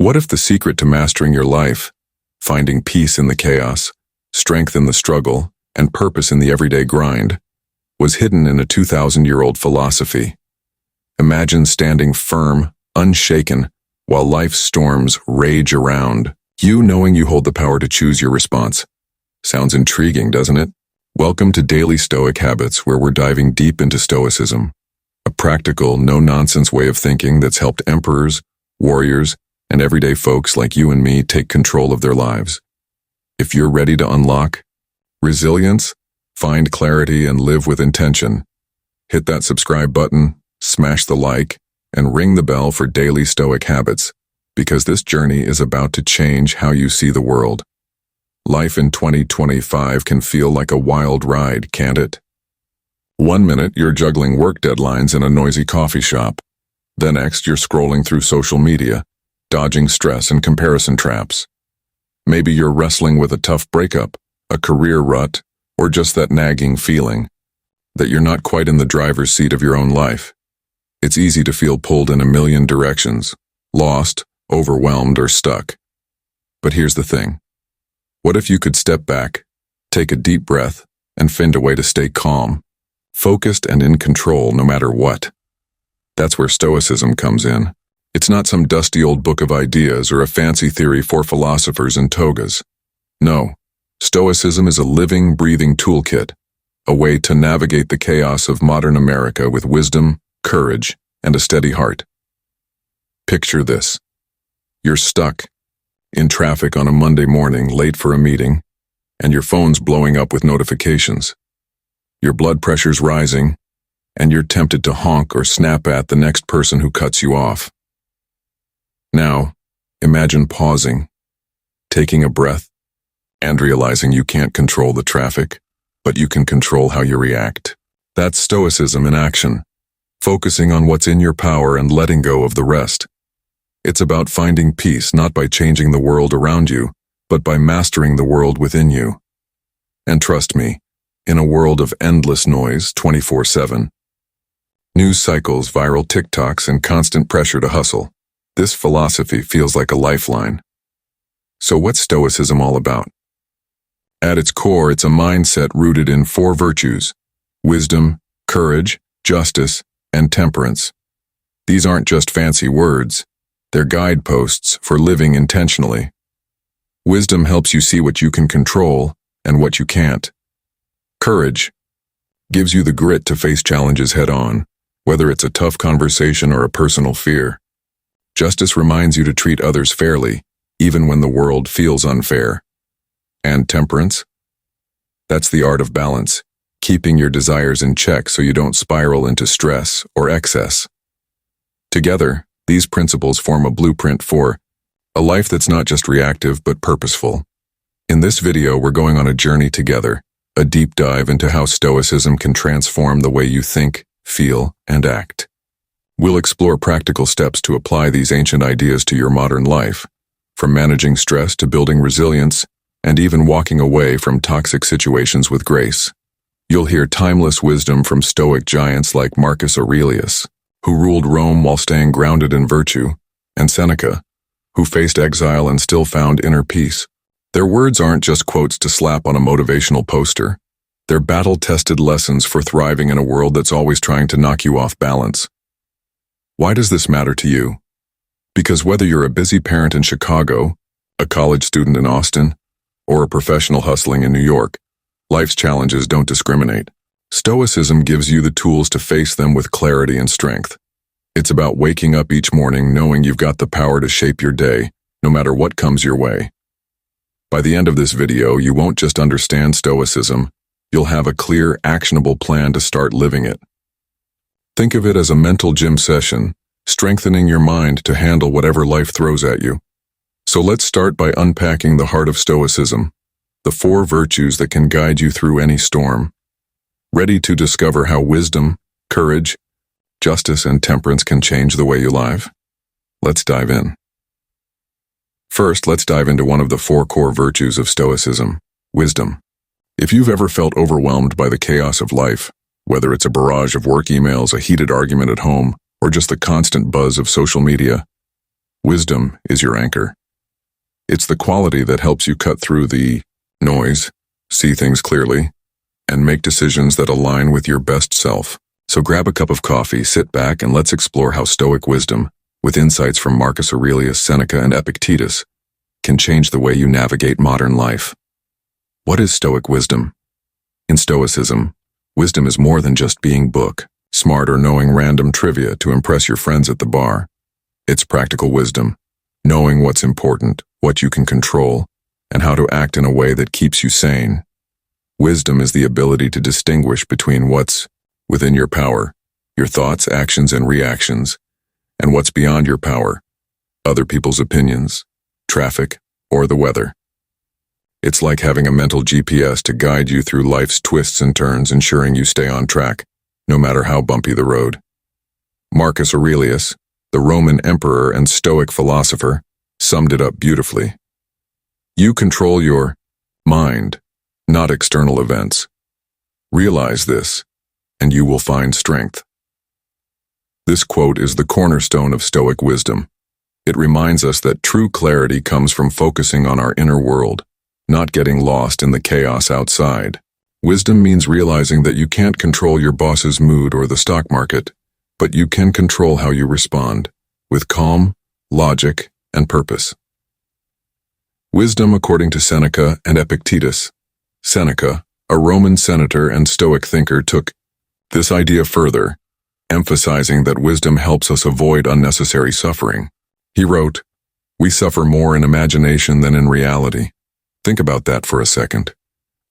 What if the secret to mastering your life, finding peace in the chaos, strength in the struggle, and purpose in the everyday grind, was hidden in a 2,000-year-old philosophy? Imagine standing firm, unshaken, while life's storms rage around, you knowing you hold the power to choose your response. Sounds intriguing, doesn't it? Welcome to Daily Stoic Habits, where we're diving deep into Stoicism, a practical, no-nonsense way of thinking that's helped emperors, warriors, and everyday folks like you and me take control of their lives. If you're ready to unlock resilience, find clarity, and live with intention, hit that subscribe button, smash the like, and ring the bell for Daily Stoic Habits, because this journey is about to change how you see the world. Life in 2025 can feel like a wild ride, can't it? One minute you're juggling work deadlines in a noisy coffee shop. The next you're scrolling through social media, dodging stress and comparison traps. Maybe you're wrestling with a tough breakup, a career rut, or just that nagging feeling that you're not quite in the driver's seat of your own life. It's easy to feel pulled in a million directions, lost, overwhelmed, or stuck. But here's the thing. What if you could step back, take a deep breath, and find a way to stay calm, focused, and in control no matter what? That's where Stoicism comes in. It's not some dusty old book of ideas or a fancy theory for philosophers in togas. No, Stoicism is a living, breathing toolkit, a way to navigate the chaos of modern America with wisdom, courage, and a steady heart. Picture this. You're stuck in traffic on a Monday morning, late for a meeting, and your phone's blowing up with notifications. Your blood pressure's rising, and you're tempted to honk or snap at the next person who cuts you off. Now, imagine pausing, taking a breath, and realizing you can't control the traffic, but you can control how you react. That's Stoicism in action, focusing on what's in your power and letting go of the rest. It's about finding peace not by changing the world around you, but by mastering the world within you. And trust me, in a world of endless noise 24/7, news cycles, viral TikToks, and constant pressure to hustle, this philosophy feels like a lifeline. So what's Stoicism all about? At its core, it's a mindset rooted in 4 virtues: wisdom, courage, justice, and temperance. These aren't just fancy words. They're guideposts for living intentionally. Wisdom helps you see what you can control and what you can't. Courage gives you the grit to face challenges head-on, whether it's a tough conversation or a personal fear. Justice reminds you to treat others fairly, even when the world feels unfair. And temperance? That's the art of balance, keeping your desires in check so you don't spiral into stress or excess. Together, these principles form a blueprint for a life that's not just reactive but purposeful. In this video, we're going on a journey together, a deep dive into how Stoicism can transform the way you think, feel, and act. We'll explore practical steps to apply these ancient ideas to your modern life, from managing stress to building resilience, and even walking away from toxic situations with grace. You'll hear timeless wisdom from Stoic giants like Marcus Aurelius, who ruled Rome while staying grounded in virtue, and Seneca, who faced exile and still found inner peace. Their words aren't just quotes to slap on a motivational poster. They're battle-tested lessons for thriving in a world that's always trying to knock you off balance. Why does this matter to you? Because whether you're a busy parent in Chicago, a college student in Austin, or a professional hustling in New York, life's challenges don't discriminate. Stoicism gives you the tools to face them with clarity and strength. It's about waking up each morning knowing you've got the power to shape your day, no matter what comes your way. By the end of this video, you won't just understand Stoicism, you'll have a clear, actionable plan to start living it. Think of it as a mental gym session, strengthening your mind to handle whatever life throws at you. So let's start by unpacking the heart of Stoicism, the 4 virtues that can guide you through any storm. Ready to discover how wisdom, courage, justice, and temperance can change the way you live? Let's dive in. First, let's dive into one of the 4 core virtues of Stoicism: wisdom. If you've ever felt overwhelmed by the chaos of life, whether it's a barrage of work emails, a heated argument at home, or just the constant buzz of social media, Wisdom is your anchor. It's the quality that helps you cut through the noise, see things clearly, and make decisions that align with your best self. So grab a cup of coffee, sit back, and let's explore how Stoic wisdom, with insights from Marcus Aurelius, Seneca, and Epictetus, can change the way you navigate modern life. What is Stoic wisdom? In Stoicism, wisdom is more than just being book smart or knowing random trivia to impress your friends at the bar. It's practical wisdom, knowing what's important, what you can control, and how to act in a way that keeps you sane. Wisdom is the ability to distinguish between what's within your power, your thoughts, actions, and reactions, and what's beyond your power, other people's opinions, traffic, or the weather. It's like having a mental GPS to guide you through life's twists and turns, ensuring you stay on track, no matter how bumpy the road. Marcus Aurelius, the Roman emperor and Stoic philosopher, summed it up beautifully. You control your mind, not external events. Realize this, and you will find strength. This quote is the cornerstone of Stoic wisdom. It reminds us that true clarity comes from focusing on our inner world, not getting lost in the chaos outside. Wisdom means realizing that you can't control your boss's mood or the stock market, but you can control how you respond, with calm, logic, and purpose. Wisdom according to Seneca and Epictetus. Seneca, a Roman senator and Stoic thinker, took this idea further, emphasizing that wisdom helps us avoid unnecessary suffering. He wrote, "We suffer more in imagination than in reality." Think about that for a second.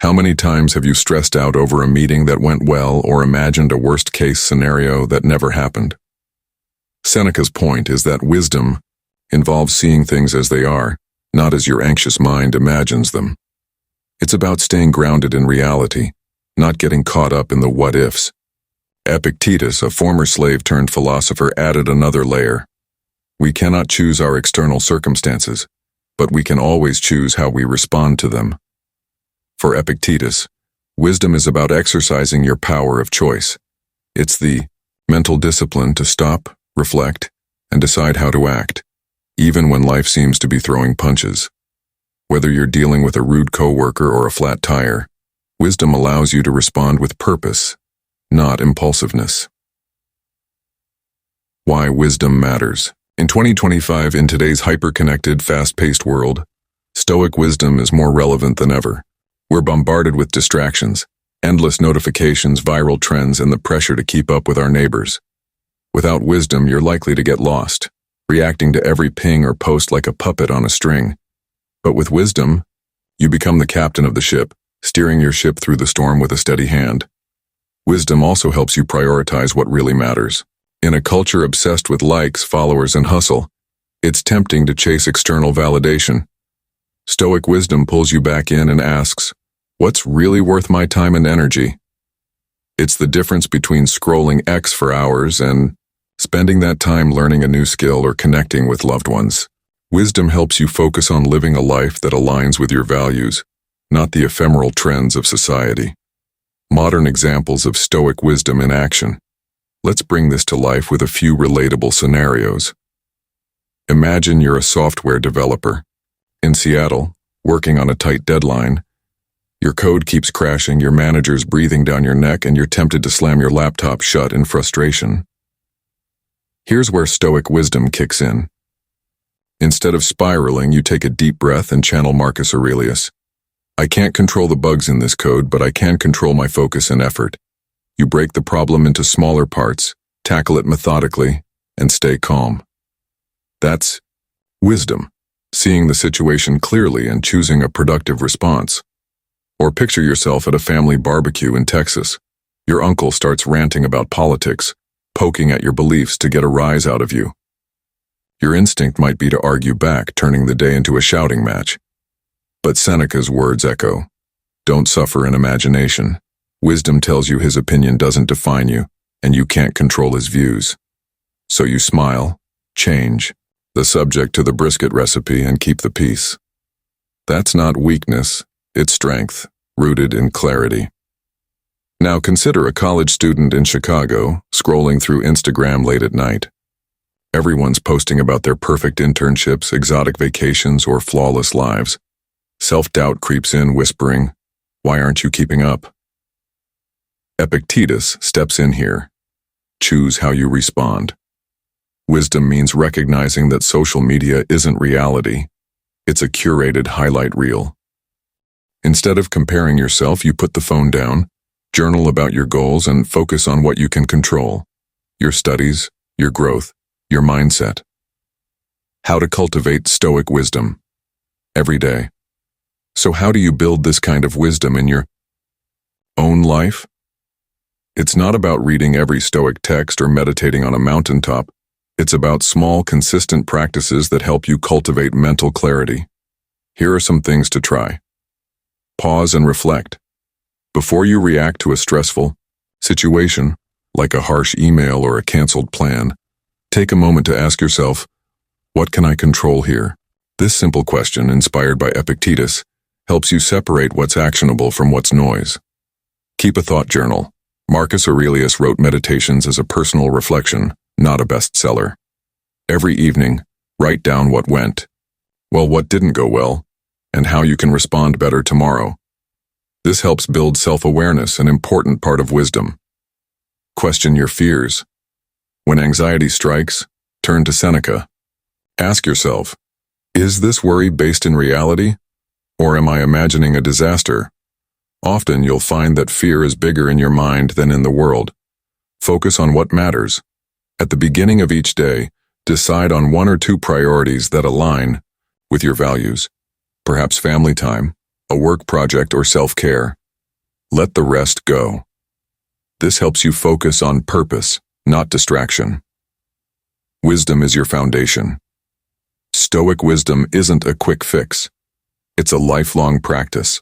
How many times have you stressed out over a meeting that went well or imagined a worst-case scenario that never happened? Seneca's point is that wisdom involves seeing things as they are, not as your anxious mind imagines them. It's about staying grounded in reality, not getting caught up in the what-ifs. Epictetus, a former slave-turned-philosopher, added another layer. We cannot choose our external circumstances, but we can always choose how we respond to them. For Epictetus, wisdom is about exercising your power of choice. It's the mental discipline to stop, reflect, and decide how to act, even when life seems to be throwing punches. Whether you're dealing with a rude coworker or a flat tire, wisdom allows you to respond with purpose, not impulsiveness. Why wisdom matters. In 2025, in today's hyper-connected, fast-paced world, Stoic wisdom is more relevant than ever. We're bombarded with distractions, endless notifications, viral trends, and the pressure to keep up with our neighbors. Without wisdom, you're likely to get lost, reacting to every ping or post like a puppet on a string. But with wisdom, you become the captain of the ship, steering your ship through the storm with a steady hand. Wisdom also helps you prioritize what really matters. In a culture obsessed with likes, followers, and hustle, it's tempting to chase external validation. Stoic wisdom pulls you back in and asks, what's really worth my time and energy? It's the difference between scrolling X for hours and spending that time learning a new skill or connecting with loved ones. Wisdom helps you focus on living a life that aligns with your values, not the ephemeral trends of society. Modern examples of Stoic wisdom in action. Let's bring this to life with a few relatable scenarios. Imagine you're a software developer. In Seattle, working on a tight deadline, your code keeps crashing, your manager's breathing down your neck, and you're tempted to slam your laptop shut in frustration. Here's where Stoic wisdom kicks in. Instead of spiraling, you take a deep breath and channel Marcus Aurelius. I can't control the bugs in this code, but I can control my focus and effort. You break the problem into smaller parts, tackle it methodically, and stay calm. That's wisdom. Seeing the situation clearly and choosing a productive response. Or picture yourself at a family barbecue in Texas. Your uncle starts ranting about politics, poking at your beliefs to get a rise out of you. Your instinct might be to argue back, turning the day into a shouting match. But Seneca's words echo. Don't suffer in imagination. Wisdom tells you his opinion doesn't define you, and you can't control his views. So you smile, change the subject to the brisket recipe, and keep the peace. That's not weakness, it's strength, rooted in clarity. Now consider a college student in Chicago, scrolling through Instagram late at night. Everyone's posting about their perfect internships, exotic vacations, or flawless lives. Self-doubt creeps in, whispering, "Why aren't you keeping up?" Epictetus steps in here. Choose how you respond. Wisdom means recognizing that social media isn't reality. It's a curated highlight reel. Instead of comparing yourself, you put the phone down, journal about your goals, and focus on what you can control: your studies, your growth, your mindset. How to cultivate Stoic wisdom every day. So how do you build this kind of wisdom in your own life? It's not about reading every Stoic text or meditating on a mountaintop. It's about small, consistent practices that help you cultivate mental clarity. Here are some things to try. Pause and reflect. Before you react to a stressful situation, like a harsh email or a canceled plan, take a moment to ask yourself, what can I control here? This simple question, inspired by Epictetus, helps you separate what's actionable from what's noise. Keep a thought journal. Marcus Aurelius wrote Meditations as a personal reflection, not a bestseller. Every evening, write down what went well, what didn't go well, and how you can respond better tomorrow. This helps build self-awareness, an important part of wisdom. Question your fears. When anxiety strikes, turn to Seneca. Ask yourself, is this worry based in reality, or am I imagining a disaster? Often you'll find that fear is bigger in your mind than in the world. Focus on what matters. At the beginning of each day, decide on 1 or 2 priorities that align with your values. Perhaps family time, a work project, or self-care. Let the rest go. This helps you focus on purpose, not distraction. Wisdom is your foundation. Stoic wisdom isn't a quick fix. It's a lifelong practice.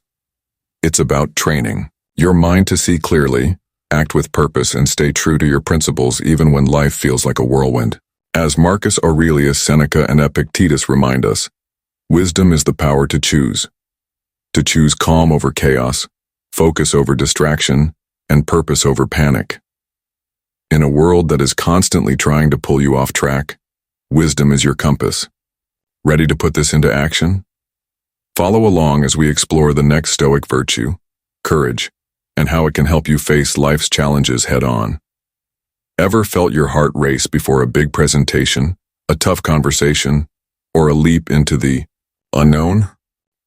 It's about training your mind to see clearly, act with purpose, and stay true to your principles even when life feels like a whirlwind. As Marcus Aurelius, Seneca, and Epictetus remind us, wisdom is the power to choose. To choose calm over chaos, focus over distraction, and purpose over panic. In a world that is constantly trying to pull you off track, wisdom is your compass. Ready to put this into action? Follow along as we explore the next Stoic virtue, courage, and how it can help you face life's challenges head-on. Ever felt your heart race before a big presentation, a tough conversation, or a leap into the unknown?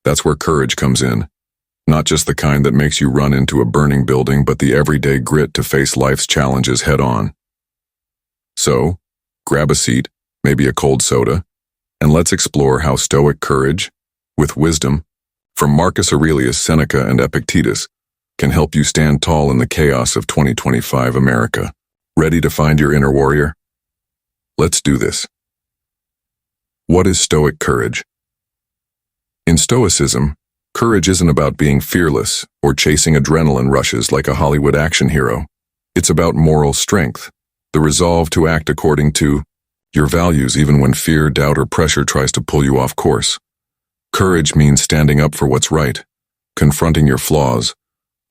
That's where courage comes in. Not just the kind that makes you run into a burning building, but the everyday grit to face life's challenges head-on. So, grab a seat, maybe a cold soda, and let's explore how Stoic courage, with wisdom, from Marcus Aurelius, Seneca, and Epictetus, can help you stand tall in the chaos of 2025 America. Ready to find your inner warrior? Let's do this. What is Stoic courage? In Stoicism, courage isn't about being fearless or chasing adrenaline rushes like a Hollywood action hero. It's about moral strength, the resolve to act according to your values even when fear, doubt, or pressure tries to pull you off course. Courage means standing up for what's right, confronting your flaws,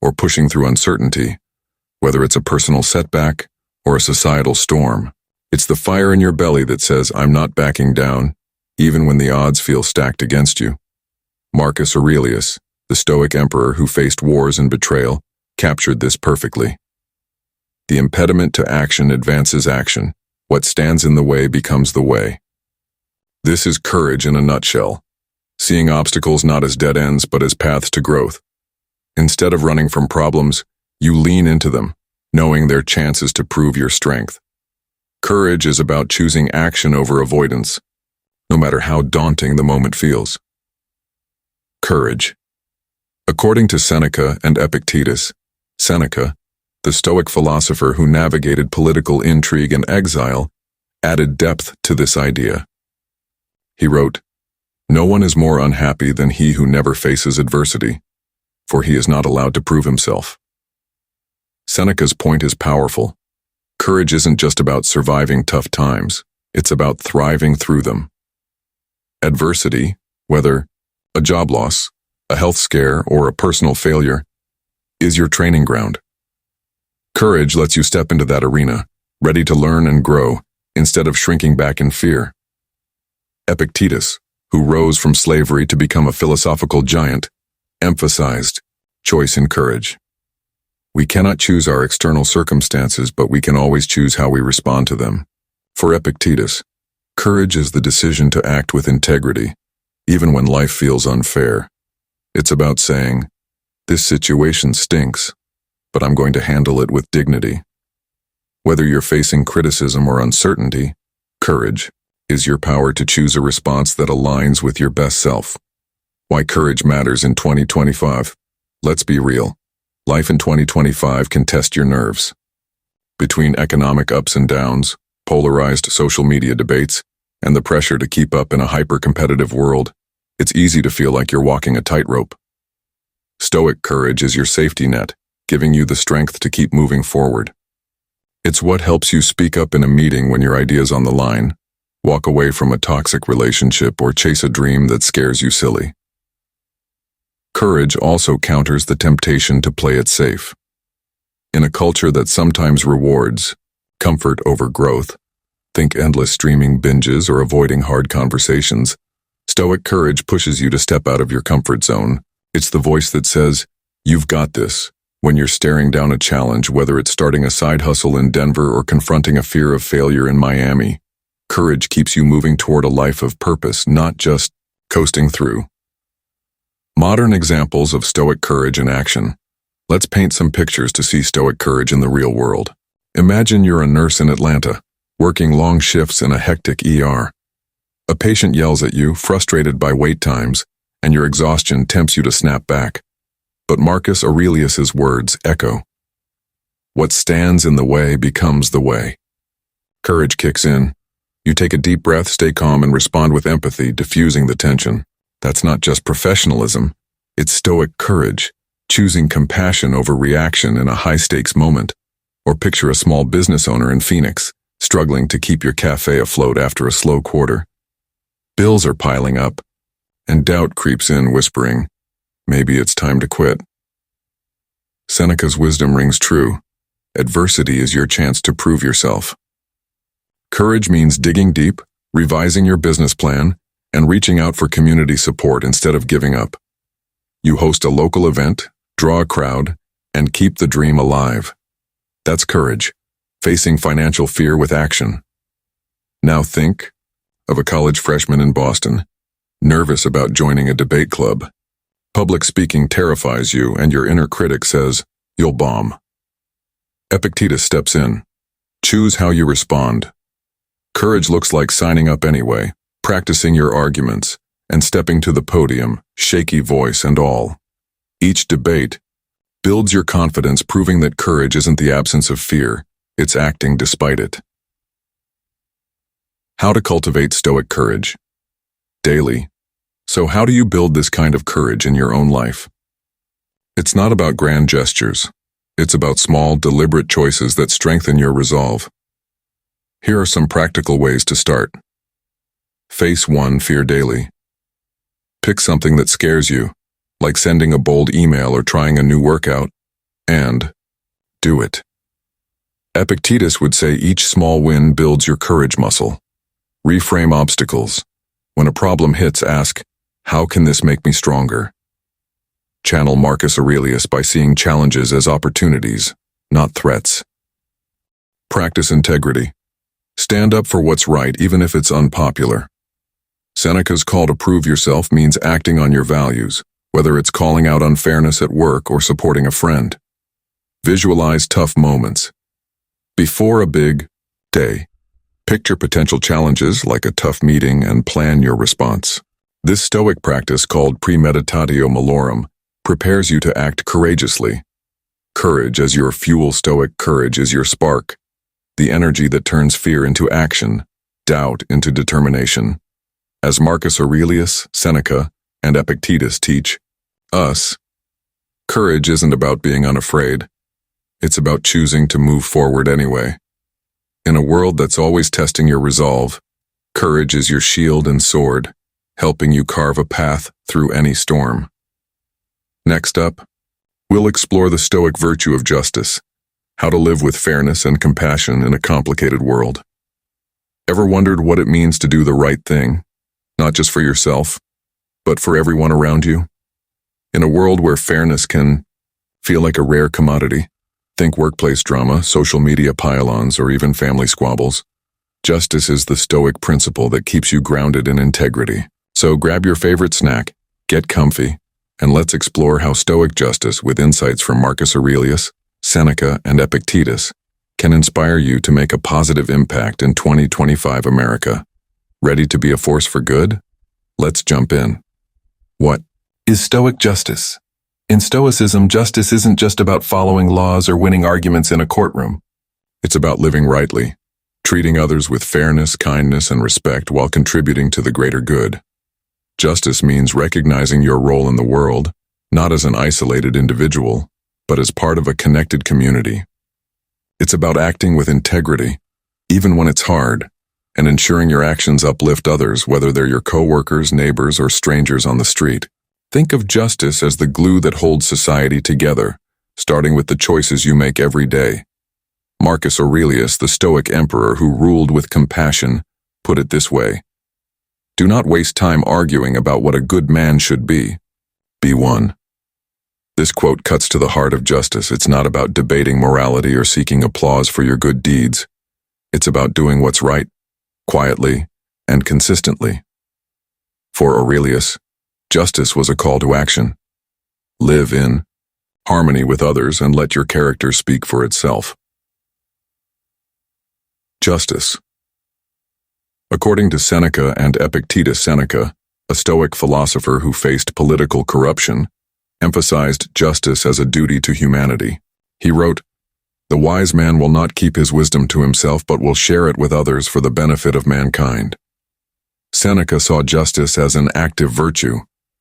or pushing through uncertainty, whether it's a personal setback or a societal storm. It's the fire in your belly that says, "I'm not backing down," even when the odds feel stacked against you. Marcus Aurelius, the Stoic emperor who faced wars and betrayal, captured this perfectly. The impediment to action advances action. What stands in the way becomes the way. This is courage in a nutshell. Seeing obstacles not as dead ends but as paths to growth. Instead of running from problems, you lean into them, knowing they're chances to prove your strength. Courage is about choosing action over avoidance, no matter how daunting the moment feels. Courage. According to Seneca and Epictetus, Seneca, the Stoic philosopher who navigated political intrigue and exile, added depth to this idea. He wrote, "No one is more unhappy than he who never faces adversity, for he is not allowed to prove himself." Seneca's point is powerful. Courage isn't just about surviving tough times, it's about thriving through them. Adversity, whether a job loss, a health scare, or a personal failure, is your training ground. Courage lets you step into that arena, ready to learn and grow, instead of shrinking back in fear. Epictetus, who rose from slavery to become a philosophical giant, emphasized choice in courage. We cannot choose our external circumstances, but we can always choose how we respond to them. For Epictetus, courage is the decision to act with integrity, even when life feels unfair. It's about saying, "This situation stinks, but I'm going to handle it with dignity." Whether you're facing criticism or uncertainty, courage is your power to choose a response that aligns with your best self. Why courage matters in 2025. Let's be real. Life in 2025 can test your nerves. Between economic ups and downs, polarized social media debates, and the pressure to keep up in a hyper-competitive world, it's easy to feel like you're walking a tightrope. Stoic courage is your safety net, giving you the strength to keep moving forward. It's what helps you speak up in a meeting when your idea's on the line, walk away from a toxic relationship, or chase a dream that scares you silly. Courage also counters the temptation to play it safe. In a culture that sometimes rewards comfort over growth, think endless streaming binges or avoiding hard conversations, Stoic courage pushes you to step out of your comfort zone. It's the voice that says, "You've got this," when you're staring down a challenge, whether it's starting a side hustle in Denver or confronting a fear of failure in Miami. Courage keeps you moving toward a life of purpose, not just coasting through. Modern examples of Stoic courage in action. Let's paint some pictures to see Stoic courage in the real world. Imagine you're a nurse in Atlanta, working long shifts in a hectic ER. A patient yells at you, frustrated by wait times, and your exhaustion tempts you to snap back. But Marcus Aurelius's words echo. What stands in the way becomes the way. Courage kicks in. You take a deep breath, stay calm, and respond with empathy, diffusing the tension. That's not just professionalism, it's Stoic courage, choosing compassion over reaction in a high-stakes moment. Or picture a small business owner in Phoenix, struggling to keep your cafe afloat after a slow quarter. Bills are piling up, and doubt creeps in, whispering, "Maybe it's time to quit." Seneca's wisdom rings true. Adversity is your chance to prove yourself. Courage means digging deep, revising your business plan, and reaching out for community support instead of giving up. You host a local event, draw a crowd, and keep the dream alive. That's courage, facing financial fear with action. Now think of a college freshman in Boston, nervous about joining a debate club. Public speaking terrifies you, and your inner critic says, "You'll bomb." Epictetus steps in. Choose how you respond. Courage looks like signing up anyway, practicing your arguments, and stepping to the podium, shaky voice and all. Each debate builds your confidence, proving that courage isn't the absence of fear, it's acting despite it. How to cultivate Stoic courage. Daily. So how do you build this kind of courage in your own life? It's not about grand gestures. It's about small, deliberate choices that strengthen your resolve. Here are some practical ways to start. Face one fear daily. Pick something that scares you, like sending a bold email or trying a new workout, and do it. Epictetus would say each small win builds your courage muscle. Reframe obstacles. When a problem hits, ask, "How can this make me stronger?" Channel Marcus Aurelius by seeing challenges as opportunities, not threats. Practice integrity. Stand up for what's right, even if it's unpopular. Seneca's call to prove yourself means acting on your values, whether it's calling out unfairness at work or supporting a friend. Visualize tough moments. Before a big day, picture potential challenges like a tough meeting and plan your response. This Stoic practice, called premeditatio malorum, prepares you to act courageously. Courage as your fuel. Stoic courage is your spark, the energy that turns fear into action, doubt into determination. As Marcus Aurelius, Seneca, and Epictetus teach us, courage isn't about being unafraid. It's about choosing to move forward anyway. In a world that's always testing your resolve, courage is your shield and sword, helping you carve a path through any storm. Next up, we'll explore the Stoic virtue of justice, how to live with fairness and compassion in a complicated world. Ever wondered what it means to do the right thing, not just for yourself, but for everyone around you? In a world where fairness can feel like a rare commodity, think workplace drama, social media pile-ons, or even family squabbles, justice is the Stoic principle that keeps you grounded in integrity. So grab your favorite snack, get comfy, and let's explore how Stoic justice, with insights from Marcus Aurelius, Seneca, and Epictetus, can inspire you to make a positive impact in 2025 America. Ready to be a force for good? Let's jump in. What is Stoic justice? In Stoicism, justice isn't just about following laws or winning arguments in a courtroom. It's about living rightly, treating others with fairness, kindness, and respect while contributing to the greater good. Justice means recognizing your role in the world, not as an isolated individual, but as part of a connected community. It's about acting with integrity, even when it's hard, and ensuring your actions uplift others, whether they're your coworkers, neighbors, or strangers on the street. Think of justice as the glue that holds society together, starting with the choices you make every day. Marcus Aurelius, the Stoic emperor who ruled with compassion, put it this way: "Do not waste time arguing about what a good man should be. Be one." This quote cuts to the heart of justice. It's not about debating morality or seeking applause for your good deeds. It's about doing what's right, quietly, and consistently. For Aurelius, justice was a call to action. Live in harmony with others and let your character speak for itself. Justice. According to Seneca and Epictetus, Seneca, a Stoic philosopher who faced political corruption, emphasized justice as a duty to humanity. He wrote, "The wise man will not keep his wisdom to himself but will share it with others for the benefit of mankind." Seneca saw justice as an active virtue,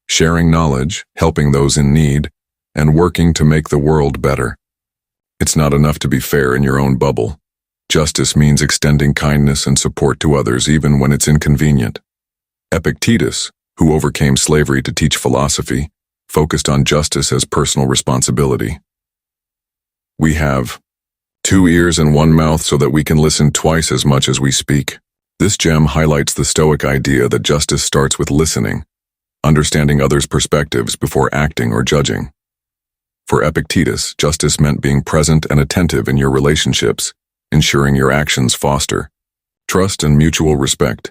sharing knowledge, helping those in need, and working to make the world better. It's not enough to be fair in your own bubble. Justice means extending kindness and support to others even when it's inconvenient. Epictetus, who overcame slavery to teach philosophy, focused on justice as personal responsibility. We have 2 ears and 1 mouth so that we can listen twice as much as we speak. This gem highlights the Stoic idea that justice starts with listening, understanding others' perspectives before acting or judging. For Epictetus, justice meant being present and attentive in your relationships, ensuring your actions foster trust and mutual respect.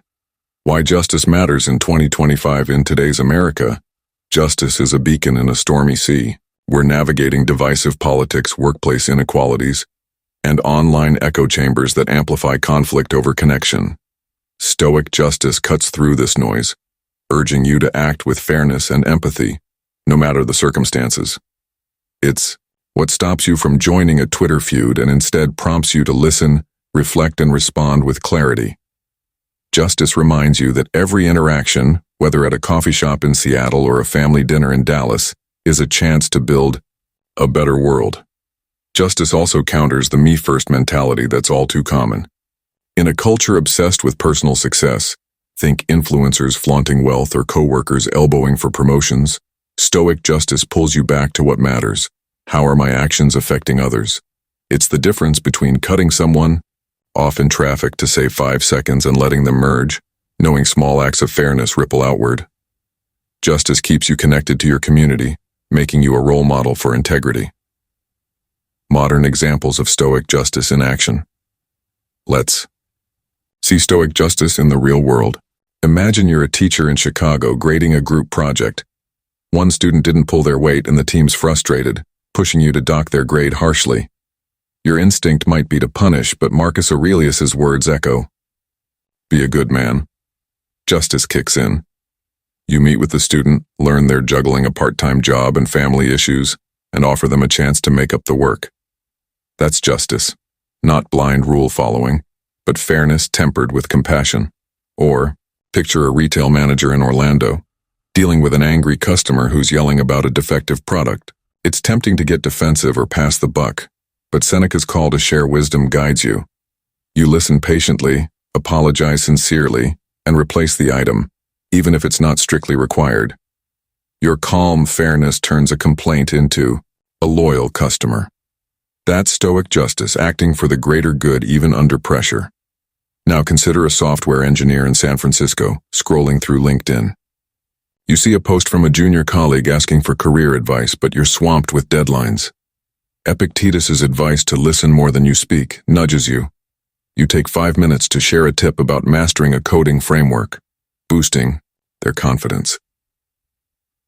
Why justice matters in 2025 in today's America. Justice is a beacon in a stormy sea. We're navigating divisive politics, workplace inequalities, and online echo chambers that amplify conflict over connection. Stoic justice cuts through this noise, urging you to act with fairness and empathy, no matter the circumstances. It's what stops you from joining a Twitter feud and instead prompts you to listen, reflect, and respond with clarity. Justice reminds you that every interaction, whether at a coffee shop in Seattle or a family dinner in Dallas, is a chance to build a better world. Justice also counters the me-first mentality that's all too common. In a culture obsessed with personal success, think influencers flaunting wealth or coworkers elbowing for promotions, Stoic justice pulls you back to what matters. How are my actions affecting others? It's the difference between cutting someone off in traffic to save 5 seconds and letting them merge, knowing small acts of fairness ripple outward. Justice keeps you connected to your community, making you a role model for integrity. Modern examples of Stoic justice in action. Let's see Stoic justice in the real world. Imagine you're a teacher in Chicago grading a group project. One student didn't pull their weight and the team's frustrated, pushing you to dock their grade harshly. Your instinct might be to punish, but Marcus Aurelius's words echo. Be a good man. Justice kicks in. You meet with the student, learn they're juggling a part-time job and family issues, and offer them a chance to make up the work. That's justice, not blind rule following, but fairness tempered with compassion. Or, picture a retail manager in Orlando, dealing with an angry customer who's yelling about a defective product. It's tempting to get defensive or pass the buck, but Seneca's call to share wisdom guides you. You listen patiently, apologize sincerely, and replace the item, even if it's not strictly required. Your calm fairness turns a complaint into a loyal customer. That's Stoic justice, acting for the greater good even under pressure. Now consider a software engineer in San Francisco, scrolling through LinkedIn. You see a post from a junior colleague asking for career advice, but you're swamped with deadlines. Epictetus' advice to listen more than you speak nudges you. You take 5 minutes to share a tip about mastering a coding framework, boosting their confidence.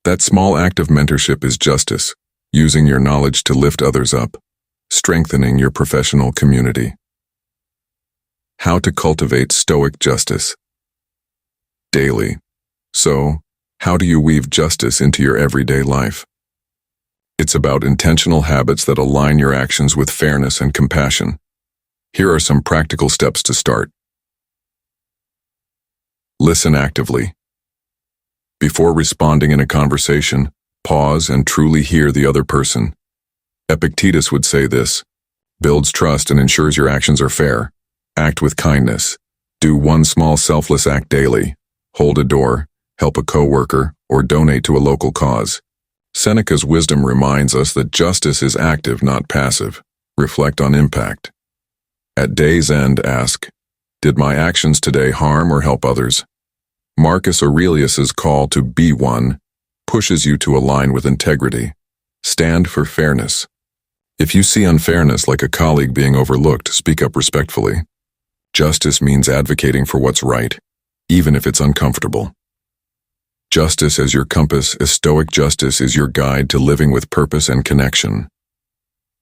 That small act of mentorship is justice, using your knowledge to lift others up, strengthening your professional community. How to cultivate Stoic justice. Daily. So, how do you weave justice into your everyday life? It's about intentional habits that align your actions with fairness and compassion. Here are some practical steps to start. Listen actively. Before responding in a conversation, pause and truly hear the other person. Epictetus would say this: builds trust and ensures your actions are fair. Act with kindness. Do one small selfless act daily. Hold a door, help a coworker, or donate to a local cause. Seneca's wisdom reminds us that justice is active, not passive. Reflect on impact. At day's end, ask, did my actions today harm or help others? Marcus Aurelius's call to be one pushes you to align with integrity. Stand for fairness. If you see unfairness, like a colleague being overlooked, speak up respectfully. Justice means advocating for what's right, even if it's uncomfortable. Justice as your compass, as Stoic justice is your guide to living with purpose and connection.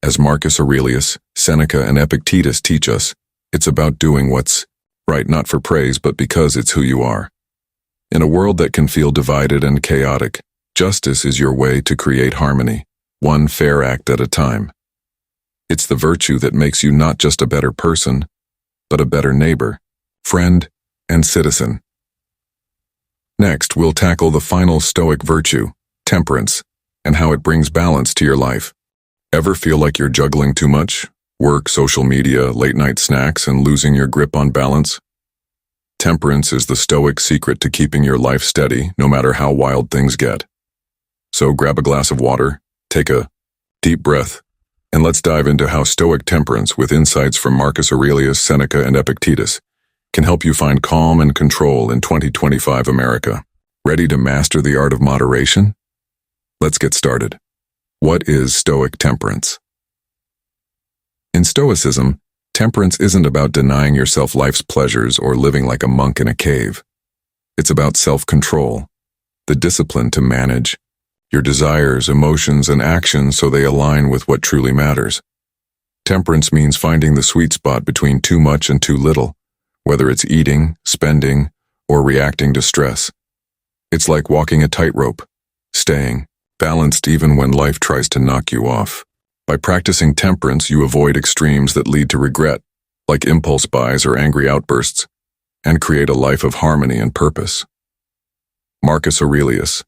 As Marcus Aurelius, Seneca, and Epictetus teach us, it's about doing what's right, not for praise, but because it's who you are. In a world that can feel divided and chaotic, justice is your way to create harmony, one fair act at a time. It's the virtue that makes you not just a better person, but a better neighbor, friend, and citizen. Next, we'll tackle the final Stoic virtue, temperance, and how it brings balance to your life. Ever feel like you're juggling too much? Work, social media, late-night snacks, and losing your grip on balance? Temperance is the Stoic secret to keeping your life steady, no matter how wild things get. So grab a glass of water, take a deep breath, and let's dive into how Stoic temperance, with insights from Marcus Aurelius, Seneca, and Epictetus, can help you find calm and control in 2025 America. Ready to master the art of moderation? Let's get started. What is Stoic temperance? In Stoicism, temperance isn't about denying yourself life's pleasures or living like a monk in a cave. It's about self-control, the discipline to manage your desires, emotions, and actions so they align with what truly matters. Temperance means finding the sweet spot between too much and too little, whether it's eating, spending, or reacting to stress. It's like walking a tightrope, staying balanced even when life tries to knock you off. By practicing temperance, you avoid extremes that lead to regret, like impulse buys or angry outbursts, and create a life of harmony and purpose. Marcus Aurelius,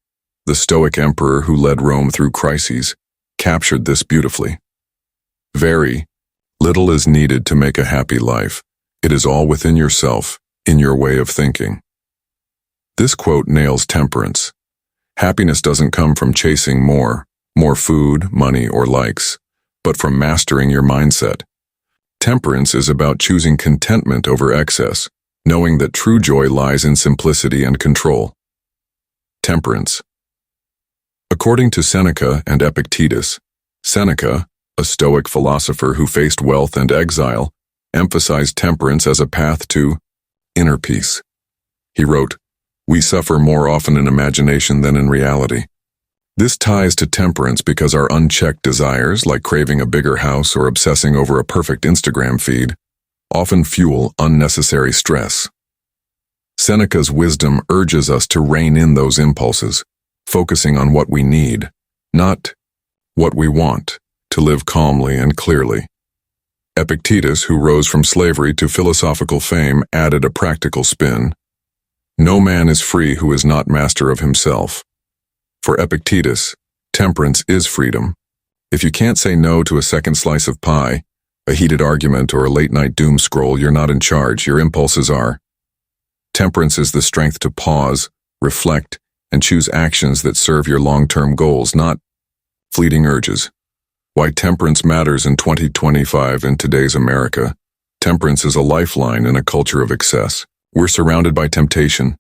the Stoic emperor who led Rome through crises, captured this beautifully. Very little is needed to make a happy life. It is all within yourself, in your way of thinking. This quote nails temperance. Happiness doesn't come from chasing more food, money, or likes, but from mastering your mindset. Temperance is about choosing contentment over excess, knowing that true joy lies in simplicity and control. Temperance. According to Seneca and Epictetus, Seneca, a Stoic philosopher who faced wealth and exile, emphasized temperance as a path to inner peace. He wrote, "We suffer more often in imagination than in reality." This ties to temperance because our unchecked desires, like craving a bigger house or obsessing over a perfect Instagram feed, often fuel unnecessary stress. Seneca's wisdom urges us to rein in those impulses, focusing on what we need, not what we want, to live calmly and clearly. Epictetus, who rose from slavery to philosophical fame, added a practical spin. No man is free who is not master of himself. For Epictetus, temperance is freedom. If you can't say no to a second slice of pie, a heated argument, or a late-night doom scroll, you're not in charge, your impulses are. Temperance is the strength to pause, reflect, and choose actions that serve your long-term goals, not fleeting urges. Why temperance matters in 2025 in today's America. Temperance is a lifeline in a culture of excess. We're surrounded by temptation,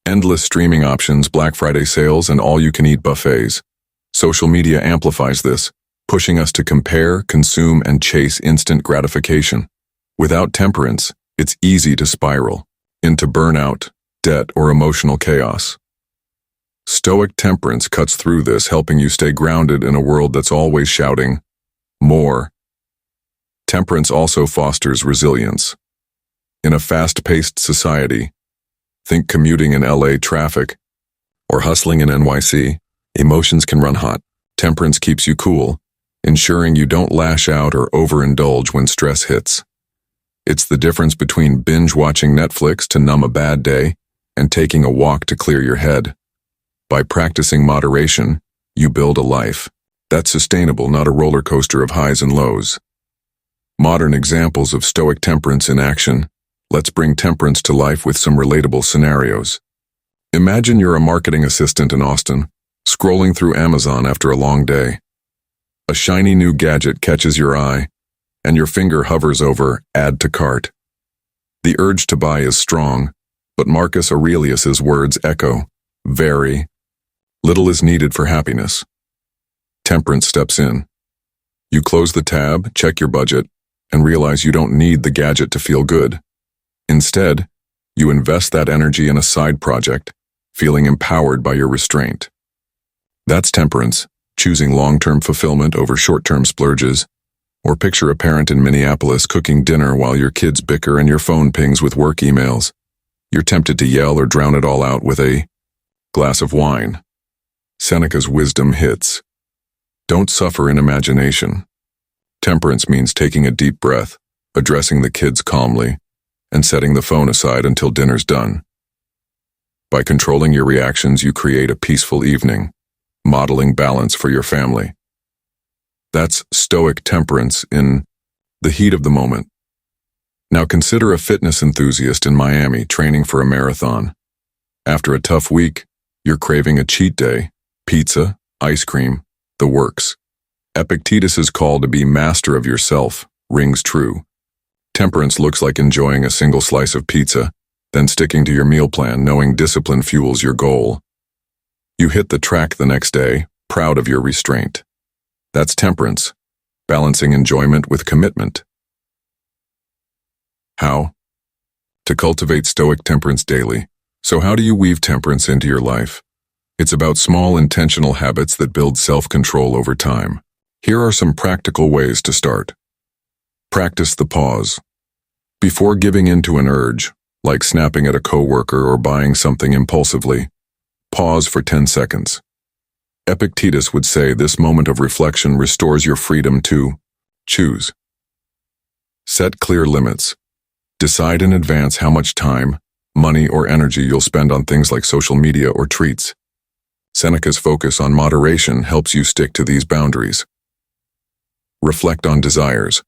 endless streaming options, Black Friday sales, and all-you-can-eat buffets. Social media amplifies this, pushing us to compare, consume, and chase instant gratification. Without temperance, it's easy to spiral into burnout, debt, or emotional chaos. Stoic temperance cuts through this, helping you stay grounded in a world that's always shouting, more. Temperance also fosters resilience. In a fast-paced society, think commuting in LA traffic or hustling in NYC, emotions can run hot. Temperance keeps you cool, ensuring you don't lash out or overindulge when stress hits. It's the difference between binge-watching Netflix to numb a bad day and taking a walk to clear your head. By practicing moderation, you build a life that's sustainable, not a roller coaster of highs and lows. Modern examples of Stoic temperance in action. Let's bring temperance to life with some relatable scenarios. Imagine you're a marketing assistant in Austin, scrolling through Amazon after a long day. A shiny new gadget catches your eye, and your finger hovers over Add to Cart. The urge to buy is strong, but Marcus Aurelius's words echo, very little is needed for happiness. Temperance steps in. You close the tab, check your budget, and realize you don't need the gadget to feel good. Instead, you invest that energy in a side project, feeling empowered by your restraint. That's temperance, choosing long-term fulfillment over short-term splurges. Or picture a parent in Minneapolis cooking dinner while your kids bicker and your phone pings with work emails. You're tempted to yell or drown it all out with a glass of wine. Seneca's wisdom hits. Don't suffer in imagination. Temperance means taking a deep breath, addressing the kids calmly, and setting the phone aside until dinner's done. By controlling your reactions, you create a peaceful evening, modeling balance for your family. That's Stoic temperance in the heat of the moment. Now consider a fitness enthusiast in Miami training for a marathon. After a tough week, you're craving a cheat day, pizza, ice cream, the works. Epictetus' call to be master of yourself rings true. Temperance looks like enjoying a single slice of pizza, then sticking to your meal plan, knowing discipline fuels your goal. You hit the track the next day, proud of your restraint. That's temperance, balancing enjoyment with commitment. How? To cultivate Stoic temperance daily. So how do you weave temperance into your life? It's about small intentional habits that build self-control over time. Here are some practical ways to start. Practice the pause. Before giving in to an urge, like snapping at a coworker or buying something impulsively, pause for 10 seconds. Epictetus would say this moment of reflection restores your freedom to choose. Set clear limits. Decide in advance how much time, money, or energy you'll spend on things like social media or treats. Seneca's focus on moderation helps you stick to these boundaries. Reflect on desires.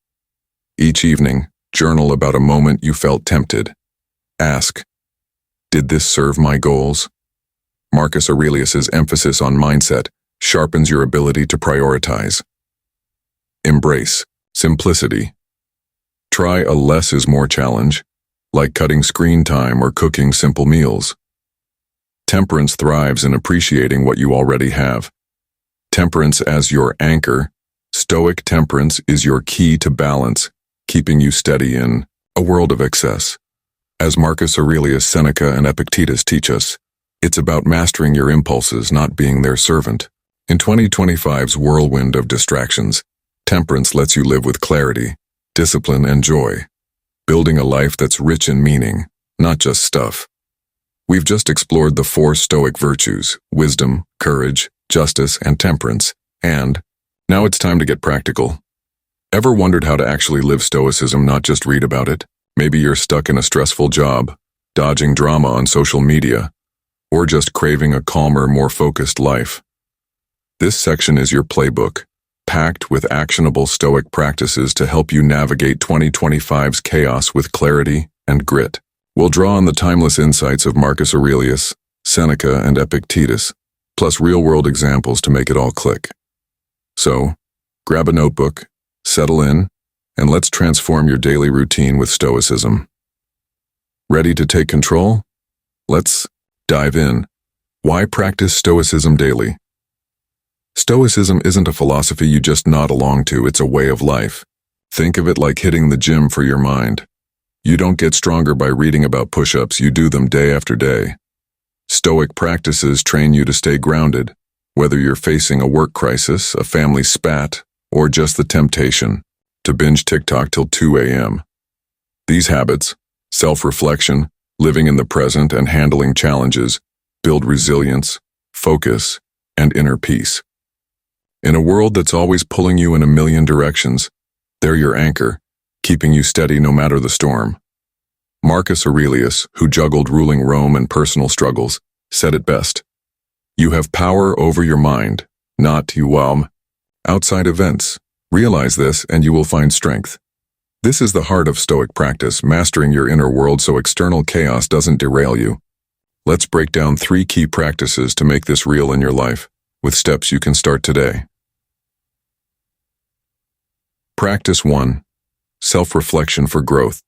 Each evening, journal about a moment you felt tempted. Ask, did this serve my goals? Marcus Aurelius's emphasis on mindset sharpens your ability to prioritize. Embrace simplicity. Try a less is more challenge, like cutting screen time or cooking simple meals. Temperance thrives in appreciating what you already have. Temperance as your anchor. Stoic temperance is your key to balance, keeping you steady in a world of excess. As Marcus Aurelius, Seneca, and Epictetus teach us, it's about mastering your impulses, not being their servant. In 2025's whirlwind of distractions, temperance lets you live with clarity, discipline, and joy, building a life that's rich in meaning, not just stuff. We've just explored the 4 Stoic virtues: wisdom, courage, justice, and temperance, and now it's time to get practical. Ever wondered how to actually live Stoicism, not just read about it? Maybe you're stuck in a stressful job, dodging drama on social media, or just craving a calmer, more focused life. This section is your playbook, packed with actionable Stoic practices to help you navigate 2025's chaos with clarity and grit. We'll draw on the timeless insights of Marcus Aurelius, Seneca, and Epictetus, plus real-world examples to make it all click. So, grab a notebook, settle in, and let's transform your daily routine with Stoicism. Ready to take control? Let's dive in. Why practice Stoicism daily? Stoicism isn't a philosophy you just nod along to, it's a way of life. Think of it like hitting the gym for your mind. You don't get stronger by reading about push-ups, you do them day after day. Stoic practices train you to stay grounded, whether you're facing a work crisis, a family spat, or just the temptation to binge TikTok till 2 a.m. These habits, self-reflection, living in the present, and handling challenges, build resilience, focus, and inner peace. In a world that's always pulling you in a million directions, they're your anchor, keeping you steady no matter the storm. Marcus Aurelius, who juggled ruling Rome and personal struggles, said it best. You have power over your mind, not outside events. Realize this and you will find strength. This is the heart of Stoic practice, mastering your inner world so external chaos doesn't derail you. Let's break down 3 key practices to make this real in your life, with steps you can start today. Practice 1. Self-reflection for growth.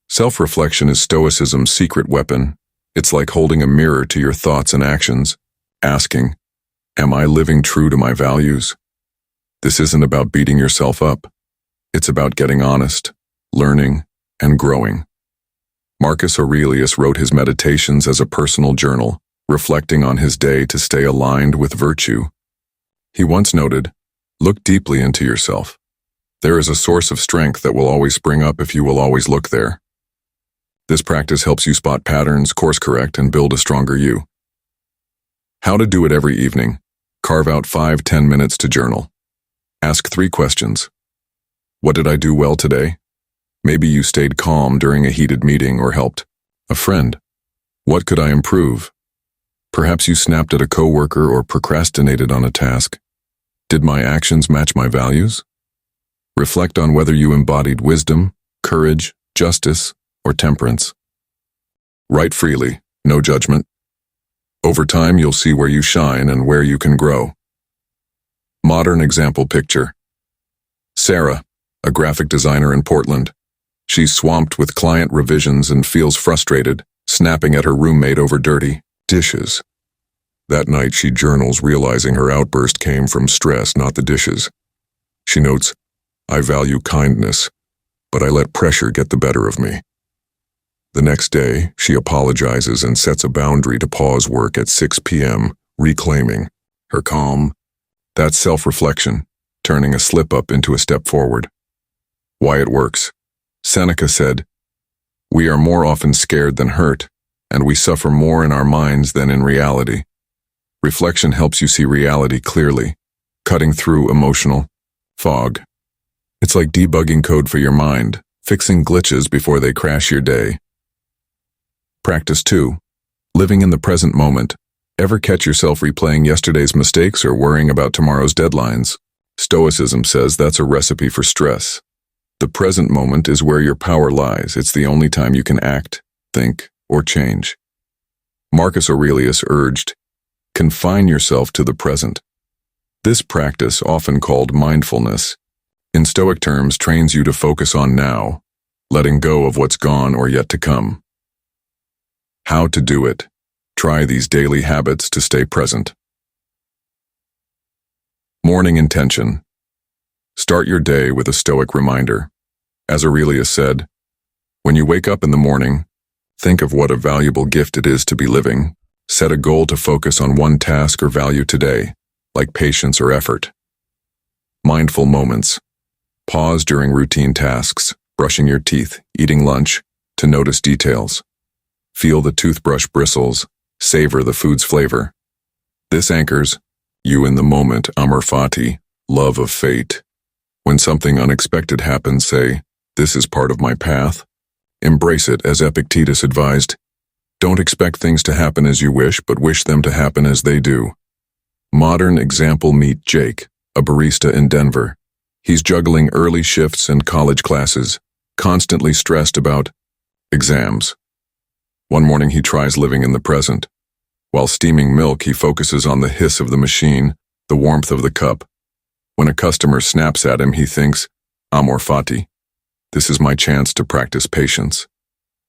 Self-reflection is Stoicism's secret weapon. It's like holding a mirror to your thoughts and actions, asking, am I living true to my values? This isn't about beating yourself up. It's about getting honest, learning, and growing. Marcus Aurelius wrote his meditations as a personal journal, reflecting on his day to stay aligned with virtue. He once noted, look deeply into yourself. There is a source of strength that will always spring up if you will always look there. This practice helps you spot patterns, course correct, and build a stronger you. How to do it every evening. Carve out 5-10 minutes to journal. Ask 3 questions. What did I do well today? Maybe you stayed calm during a heated meeting or helped a friend. What could I improve? Perhaps you snapped at a coworker or procrastinated on a task. Did my actions match my values? Reflect on whether you embodied wisdom, courage, justice, or temperance. Write freely, no judgment. Over time, you'll see where you shine and where you can grow. Modern example picture. Sarah, a graphic designer in Portland. She's swamped with client revisions and feels frustrated, snapping at her roommate over dirty dishes. That night, she journals, realizing her outburst came from stress, not the dishes. She notes, I value kindness, but I let pressure get the better of me. The next day, she apologizes and sets a boundary to pause work at 6 p.m., reclaiming her calm. That's self-reflection, turning a slip-up into a step forward. Why it works. Seneca said, we are more often scared than hurt, and we suffer more in our minds than in reality. Reflection helps you see reality clearly, cutting through emotional fog. It's like debugging code for your mind, fixing glitches before they crash your day. Practice 2. Living in the present moment. Ever catch yourself replaying yesterday's mistakes or worrying about tomorrow's deadlines? Stoicism says that's a recipe for stress. The present moment is where your power lies. It's the only time you can act, think, or change. Marcus Aurelius urged, confine yourself to the present. This practice, often called mindfulness, in Stoic terms trains you to focus on now, letting go of what's gone or yet to come. How to do it. Try these daily habits to stay present. Morning intention. Start your day with a Stoic reminder. As Aurelius said, when you wake up in the morning, think of what a valuable gift it is to be living. Set a goal to focus on one task or value today, like patience or effort. Mindful moments. Pause during routine tasks, brushing your teeth, eating lunch, to notice details. Feel the toothbrush bristles, savor the food's flavor. This anchors you in the moment, amor fati, love of fate. When something unexpected happens, say, this is part of my path. Embrace it, as Epictetus advised. Don't expect things to happen as you wish, but wish them to happen as they do. Modern example, meet Jake, a barista in Denver. He's juggling early shifts and college classes, constantly stressed about exams. One morning he tries living in the present. While steaming milk, he focuses on the hiss of the machine, the warmth of the cup. When a customer snaps at him, he thinks, Amor fati. This is my chance to practice patience.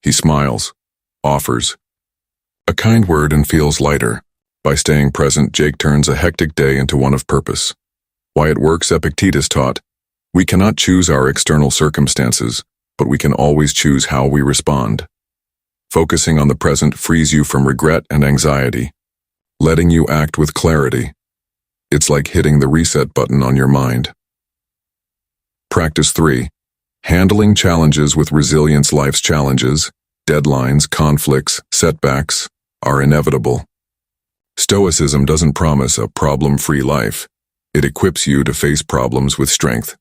He smiles, offers a kind word and feels lighter. By staying present, Jake turns a hectic day into one of purpose. Why it works, Epictetus taught, we cannot choose our external circumstances, but we can always choose how we respond. Focusing on the present frees you from regret and anxiety, letting you act with clarity. It's like hitting the reset button on your mind. Practice 3. Handling challenges with resilience. Life's challenges, deadlines, conflicts, setbacks, are inevitable. Stoicism doesn't promise a problem-free life. It equips you to face problems with strength.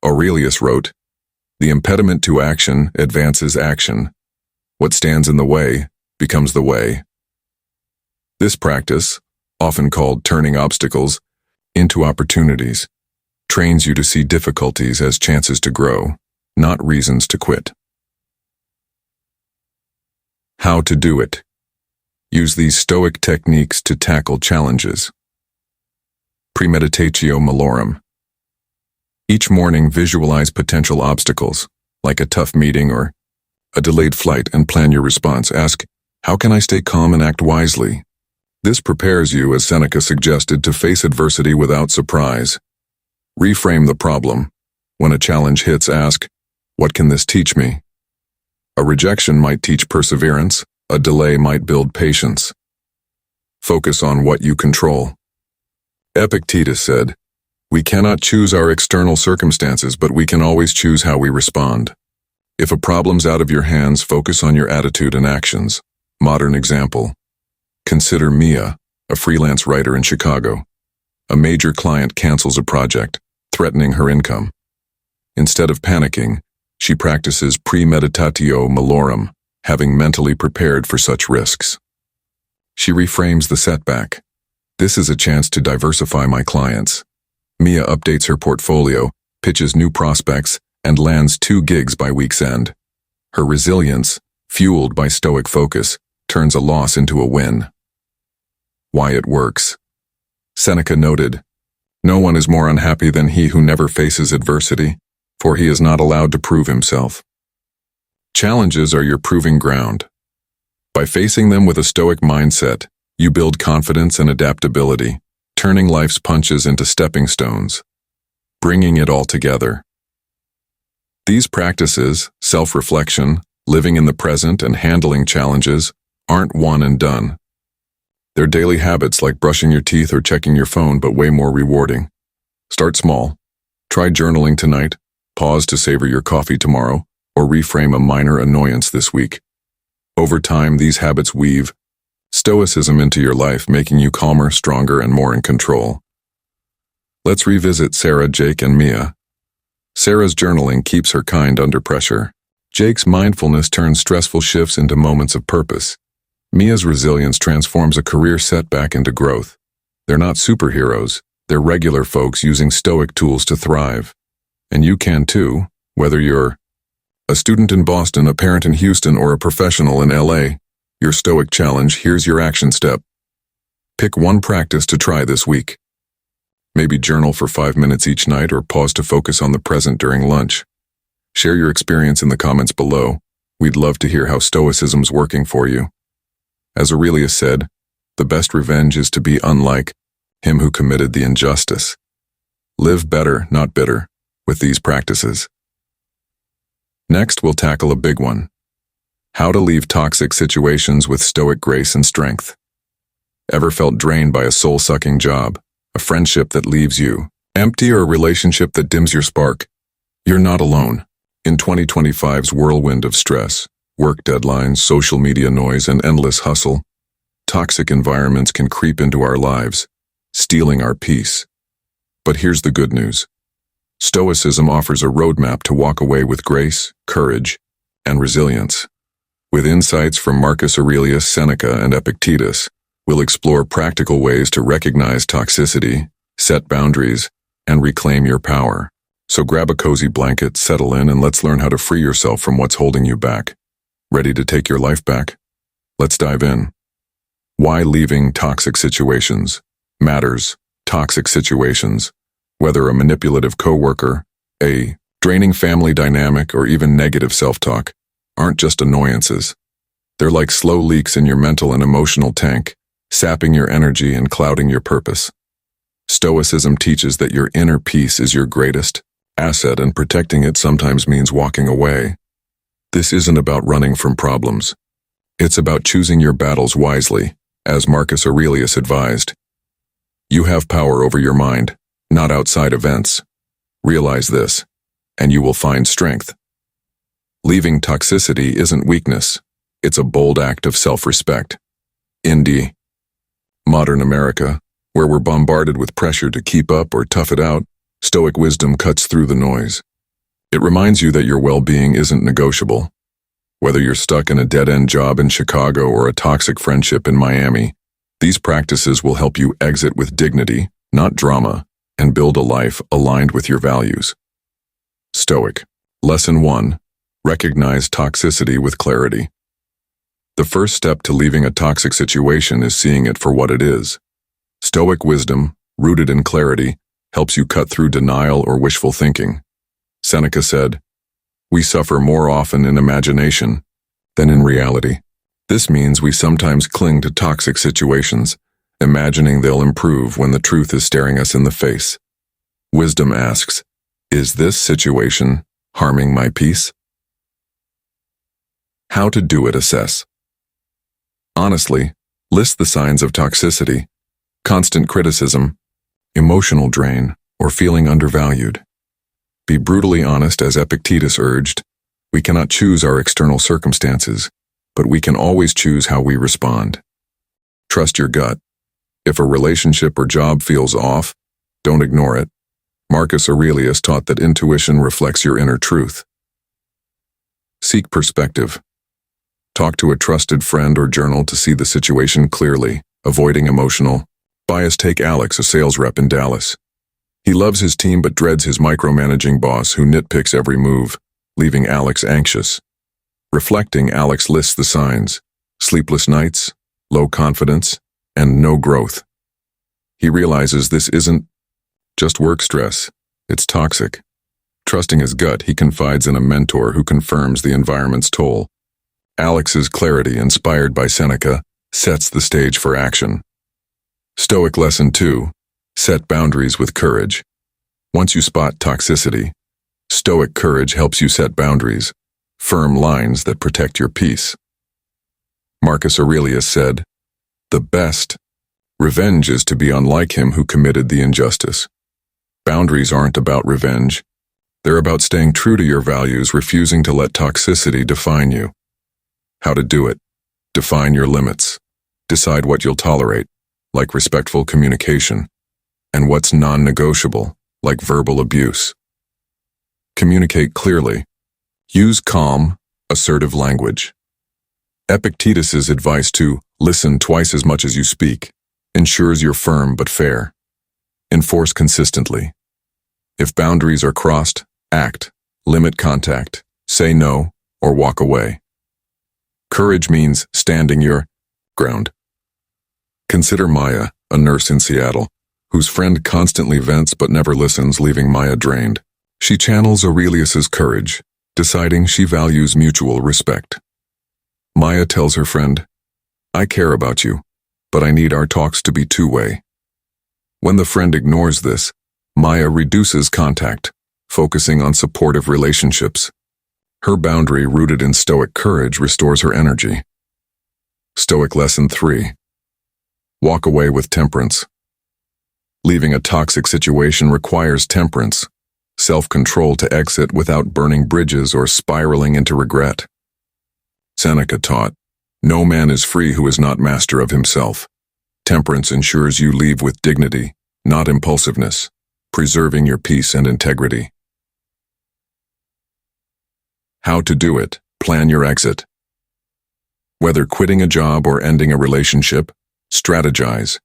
Aurelius wrote, "The impediment to action advances action. What stands in the way becomes the way." This practice, often called turning obstacles into opportunities, trains you to see difficulties as chances to grow, not reasons to quit. How to do it. Use these Stoic techniques to tackle challenges. Premeditatio malorum. Each morning, visualize potential obstacles, like a tough meeting or a delayed flight, and plan your response. Ask, how can I stay calm and act wisely? This prepares you, as Seneca suggested, to face adversity without surprise. Reframe the problem. When a challenge hits, ask, what can this teach me? A rejection might teach perseverance. A delay might build patience. Focus on what you control. Epictetus said, we cannot choose our external circumstances, but we can always choose how we respond. If a problem's out of your hands, focus on your attitude and actions. Modern example. Consider Mia, a freelance writer in Chicago. A major client cancels a project, threatening her income. Instead of panicking, she practices premeditatio malorum, having mentally prepared for such risks. She reframes the setback. This is a chance to diversify my clients. Mia updates her portfolio, pitches new prospects, and lands 2 gigs by week's end. Her resilience, fueled by Stoic focus, turns a loss into a win. Why it works. Seneca noted, no one is more unhappy than he who never faces adversity, for he is not allowed to prove himself. Challenges are your proving ground. By facing them with a Stoic mindset, you build confidence and adaptability, turning life's punches into stepping stones, bringing it all together. These practices, self-reflection, living in the present, and handling challenges, aren't one and done. They're daily habits like brushing your teeth or checking your phone, but way more rewarding. Start small. Try journaling tonight, pause to savor your coffee tomorrow, or reframe a minor annoyance this week. Over time, these habits weave Stoicism into your life, making you calmer, stronger, and more in control. Let's revisit Sarah, Jake, and Mia. Sarah's journaling keeps her kind under pressure. Jake's mindfulness turns stressful shifts into moments of purpose. Mia's resilience transforms a career setback into growth. They're not superheroes, they're regular folks using Stoic tools to thrive. And you can too, whether you're a student in Boston, a parent in Houston, or a professional in LA. Your Stoic challenge, here's your action step. Pick one practice to try this week. Maybe journal for 5 minutes each night, or pause to focus on the present during lunch. Share your experience in the comments below. We'd love to hear how Stoicism's working for you. As Aurelius said, the best revenge is to be unlike him who committed the injustice. Live better, not bitter, with these practices. Next, we'll tackle a big one. How to leave toxic situations with Stoic grace and strength. Ever felt drained by a soul-sucking job, a friendship that leaves you empty, or a relationship that dims your spark? You're not alone. In 2025's whirlwind of stress, work deadlines, social media noise, and endless hustle, toxic environments can creep into our lives, stealing our peace. But here's the good news. Stoicism offers a roadmap to walk away with grace, courage, and resilience. With insights from Marcus Aurelius, Seneca, and Epictetus, we'll explore practical ways to recognize toxicity, set boundaries, and reclaim your power. So grab a cozy blanket, settle in, and let's learn how to free yourself from what's holding you back. Ready to take your life back? Let's dive in. Why leaving toxic situations matters. Toxic situations, whether a manipulative coworker, a Draining family dynamic or even negative self-talk aren't just annoyances. They're like slow leaks in your mental and emotional tank, sapping your energy and clouding your purpose. Stoicism teaches that your inner peace is your greatest asset, and protecting it sometimes means walking away. This isn't about running from problems. It's about choosing your battles wisely, as Marcus Aurelius advised. You have power over your mind, not outside events. Realize this, and you will find strength. Leaving toxicity isn't weakness. It's a bold act of self-respect. Indie. Modern America, where we're bombarded with pressure to keep up or tough it out, Stoic wisdom cuts through the noise. It reminds you that your well-being isn't negotiable. Whether you're stuck in a dead-end job in Chicago or a toxic friendship in Miami, these practices will help you exit with dignity, not drama, and build a life aligned with your values. Stoic. Lesson 1. Recognize toxicity with clarity. The first step to leaving a toxic situation is seeing it for what it is. Stoic wisdom, rooted in clarity, helps you cut through denial or wishful thinking. Seneca said, "We suffer more often in imagination than in reality." This means we sometimes cling to toxic situations, imagining they'll improve when the truth is staring us in the face. Wisdom asks, is this situation harming my peace? How to do it. Assess. Honestly, list the signs of toxicity: constant criticism, emotional drain, or feeling undervalued. Be brutally honest, as Epictetus urged. We cannot choose our external circumstances, but we can always choose how we respond. Trust your gut. If a relationship or job feels off, don't ignore it. Marcus Aurelius taught that intuition reflects your inner truth. Seek perspective. Talk to a trusted friend or journal to see the situation clearly, avoiding emotional bias. Take Alex, a sales rep in Dallas. He loves his team but dreads his micromanaging boss who nitpicks every move, leaving Alex anxious. Reflecting, Alex lists the signs: sleepless nights, low confidence, and no growth. He realizes this isn't just work stress, it's toxic. Trusting his gut, he confides in a mentor who confirms the environment's toll. Alex's clarity, inspired by Seneca, sets the stage for action. Stoic Lesson 2. Set boundaries with courage. Once you spot toxicity, Stoic courage helps you set boundaries, firm lines that protect your peace. Marcus Aurelius said, "The best revenge is to be unlike him who committed the injustice." Boundaries aren't about revenge. They're about staying true to your values, refusing to let toxicity define you. How to do it. Define your limits. Decide what you'll tolerate, like respectful communication, and what's non-negotiable, like verbal abuse. Communicate clearly. Use calm, assertive language. Epictetus's advice to listen twice as much as you speak ensures you're firm but fair. Enforce consistently. If boundaries are crossed, act, limit contact, say no, or walk away. Courage means standing your ground. Consider Maya, a nurse in Seattle, whose friend constantly vents but never listens, leaving Maya drained. She channels Aurelius's courage, deciding she values mutual respect. Maya tells her friend, "I care about you, but I need our talks to be two-way." When the friend ignores this, Maya reduces contact, focusing on supportive relationships. Her boundary, rooted in Stoic courage, restores her energy. Stoic Lesson 3. Walk away with temperance. Leaving a toxic situation requires temperance, self-control to exit without burning bridges or spiraling into regret. Seneca taught, "No man is free who is not master of himself." Temperance ensures you leave with dignity, not impulsiveness, preserving your peace and integrity. How to do it. Plan your exit. Whether quitting a job or ending a relationship, strategize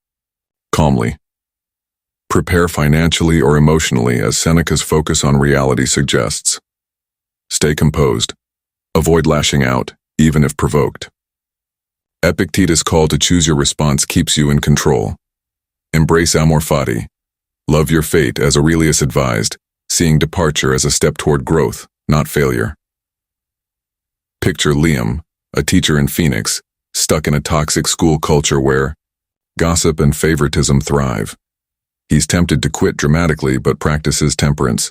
calmly. Prepare financially or emotionally, as Seneca's focus on reality suggests. Stay composed. Avoid lashing out, even if provoked. Epictetus' call to choose your response keeps you in control. Embrace amor fati. Love your fate, as Aurelius advised, seeing departure as a step toward growth, not failure. Picture Liam, a teacher in Phoenix, stuck in a toxic school culture where gossip and favoritism thrive. He's tempted to quit dramatically but practices temperance.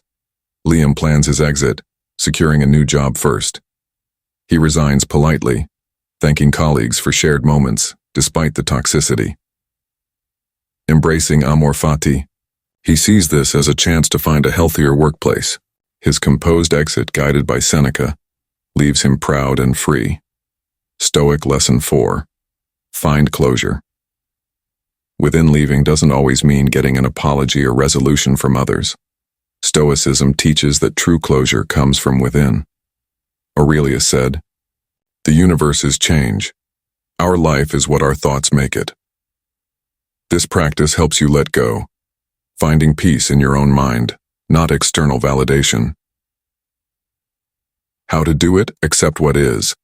Liam plans his exit, securing a new job first. He resigns politely, thanking colleagues for shared moments despite the toxicity. Embracing amor fati, he sees this as a chance to find a healthier workplace. His composed exit, guided by Seneca, leaves him proud and free. Stoic Lesson 4. Find closure. Within leaving doesn't always mean getting an apology or resolution from others. Stoicism teaches that true closure comes from within. Aurelius said, "The universe is change. Our life is what our thoughts make it." This practice helps you let go, finding peace in your own mind, not external validation. How to do it? Accept what is.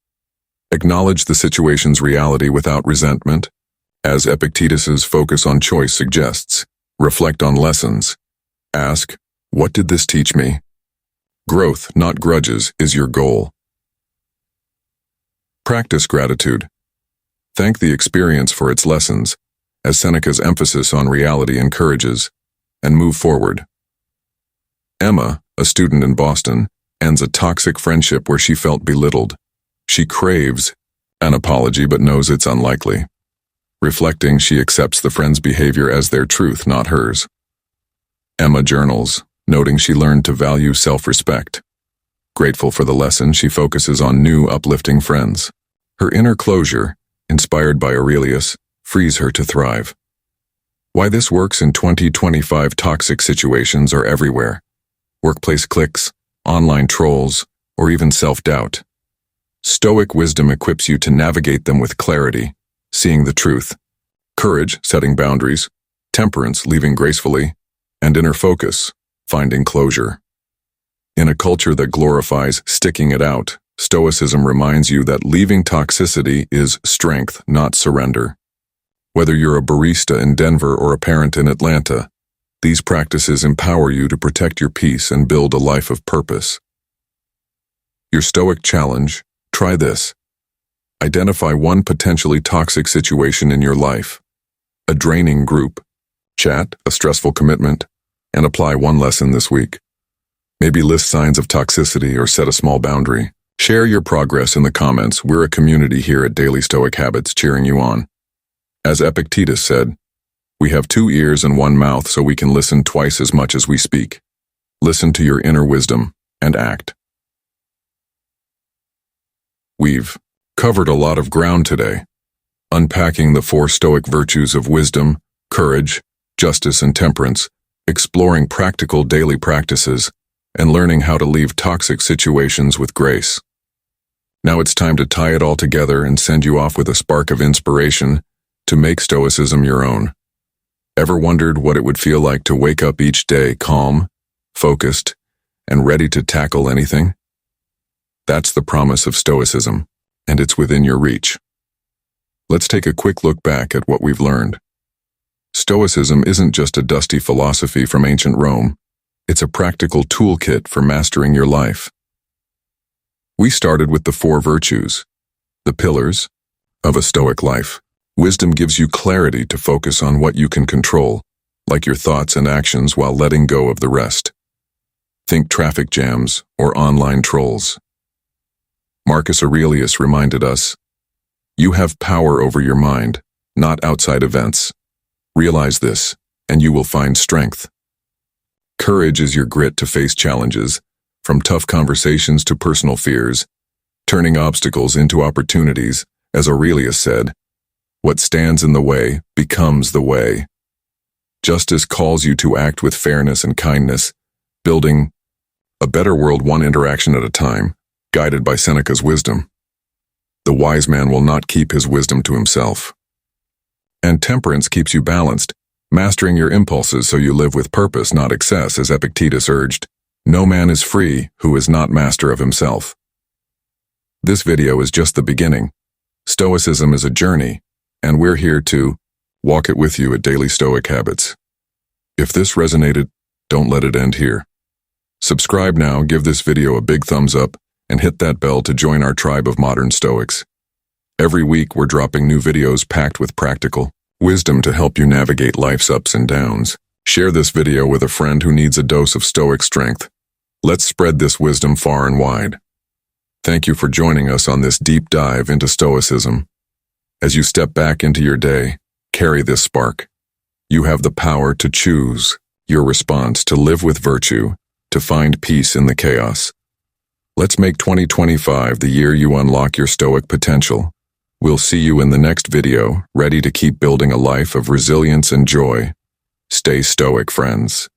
Acknowledge the situation's reality without resentment. As Epictetus's focus on choice suggests, reflect on lessons. Ask, what did this teach me? Growth, not grudges, is your goal. Practice gratitude. Thank the experience for its lessons, as Seneca's emphasis on reality encourages, and move forward. Emma, a student in Boston, ends a toxic friendship where she felt belittled. She craves an apology but knows it's unlikely. Reflecting, she accepts the friend's behavior as their truth, not hers. Emma journals, noting she learned to value self-respect. Grateful for the lesson, she focuses on new, uplifting friends. Her inner closure, inspired by Aurelius, frees her to thrive. Why this works in 2025. Toxic situations are everywhere. Workplace cliques, online trolls, or even self-doubt. Stoic wisdom equips you to navigate them with clarity, seeing the truth, courage, setting boundaries, temperance, leaving gracefully, and inner focus, finding closure. In a culture that glorifies sticking it out, Stoicism reminds you that leaving toxicity is strength, not surrender. Whether you're a barista in Denver or a parent in Atlanta, these practices empower you to protect your peace and build a life of purpose. Your Stoic challenge: try this. Identify one potentially toxic situation in your life, a draining group, chat, a stressful commitment, and apply one lesson this week. Maybe list signs of toxicity or set a small boundary. Share your progress in the comments. We're a community here at Daily Stoic Habits cheering you on. As Epictetus said, we have 2 ears and 1 mouth so we can listen twice as much as we speak. Listen to your inner wisdom and act. We've covered a lot of ground today, unpacking the 4 Stoic virtues of wisdom, courage, justice, and temperance, exploring practical daily practices, and learning how to leave toxic situations with grace. Now it's time to tie it all together and send you off with a spark of inspiration to make Stoicism your own. Ever wondered what it would feel like to wake up each day calm, focused, and ready to tackle anything? That's the promise of Stoicism, and it's within your reach. Let's take a quick look back at what we've learned. Stoicism isn't just a dusty philosophy from ancient Rome. It's a practical toolkit for mastering your life. We started with the 4 virtues, the pillars of a Stoic life. Wisdom gives you clarity to focus on what you can control, like your thoughts and actions, while letting go of the rest. Think traffic jams or online trolls. Marcus Aurelius reminded us, you have power over your mind, not outside events. Realize this, and you will find strength. Courage is your grit to face challenges, from tough conversations to personal fears, turning obstacles into opportunities. As Aurelius said, what stands in the way becomes the way. Justice calls you to act with fairness and kindness, building a better world one interaction at a time, guided by Seneca's wisdom. The wise man will not keep his wisdom to himself. And temperance keeps you balanced, mastering your impulses so you live with purpose, not excess, as Epictetus urged. No man is free who is not master of himself. This video is just the beginning. Stoicism is a journey, and we're here to walk it with you at Daily Stoic Habits. If this resonated, don't let it end here. Subscribe now, give this video a big thumbs up, and hit that bell to join our tribe of modern Stoics. Every week we're dropping new videos packed with practical wisdom to help you navigate life's ups and downs. Share this video with a friend who needs a dose of Stoic strength. Let's spread this wisdom far and wide. Thank you for joining us on this deep dive into Stoicism. As you step back into your day, carry this spark. You have the power to choose your response, to live with virtue, to find peace in the chaos. Let's make 2025 the year you unlock your Stoic potential. We'll see you in the next video, ready to keep building a life of resilience and joy. Stay Stoic, friends.